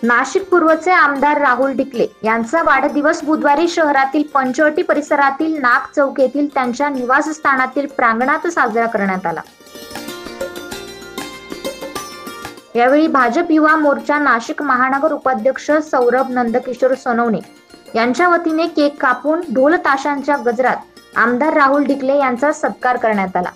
नाशिक पूर्वचे आमदार राहुल ढिकले यांचा वाढदिवस बुधवारी शहरातील पंचवटी परिसरातील नाग चौक येथील त्यांच्या निवासस्थानातील प्रांगणात साजरा करण्यात आला। यावेळी भाजप युवा मोर्चा नाशिक महानगर उपाध्यक्ष सौरभ नंदकिशोर सोनवणे यांच्या वतीने केक कापून ढोल ताशांच्या गजरात आमदार राहुल ढिकले यांचा सत्कार करण्यात आला।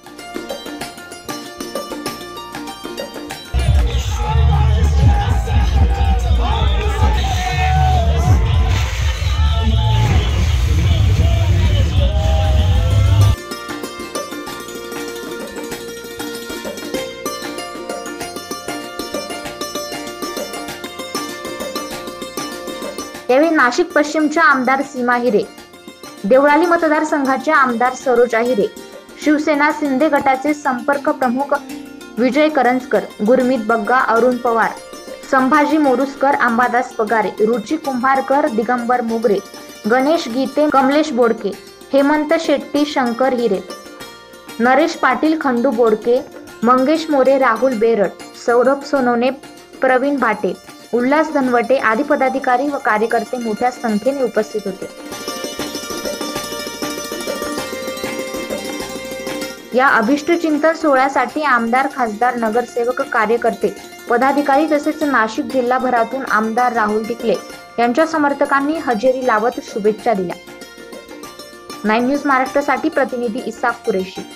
यावेळी नाशिक पश्चिमच्या आमदार सीमा हिरे, देवळाली मतदारसंघाच्या आमदार सरोजा हिरे, शिवसेना शिंदे गटाचे संपर्क प्रमुख विजय करंजकर, गुरमीत बग्गा, अरुण पवार, संभाजी मोरुसकर, अंबादास पगारे, रुची कुंभारकर, दिगंबर मोगरे, गणेश गीते, कमलेश बोडके, हेमंत शेट्टी, शंकर हिरे, नरेश पाटील, खंडू बोडके, मंगेश मोरे, राहुल बेरड, सौरभ सोनवणे, प्रवीण भाटे, उल्हास धनवटे आदी पदाधिकारी व कार्यकर्ते मोठ्या संख्येने उपस्थित होते। या अभिष्ट चिंतन सोहळ्यासाठी आमदार, खासदार, नगरसेवक, कार्यकर्ते, पदाधिकारी तसेच नाशिक जिल्हाभरातून आमदार राहुल ढिकले यांच्या समर्थकांनी हजेरी लावत शुभेच्छा दिल्या। 9 न्यूज महाराष्ट्रासाठी प्रतिनिधी इसाक कुरेशी।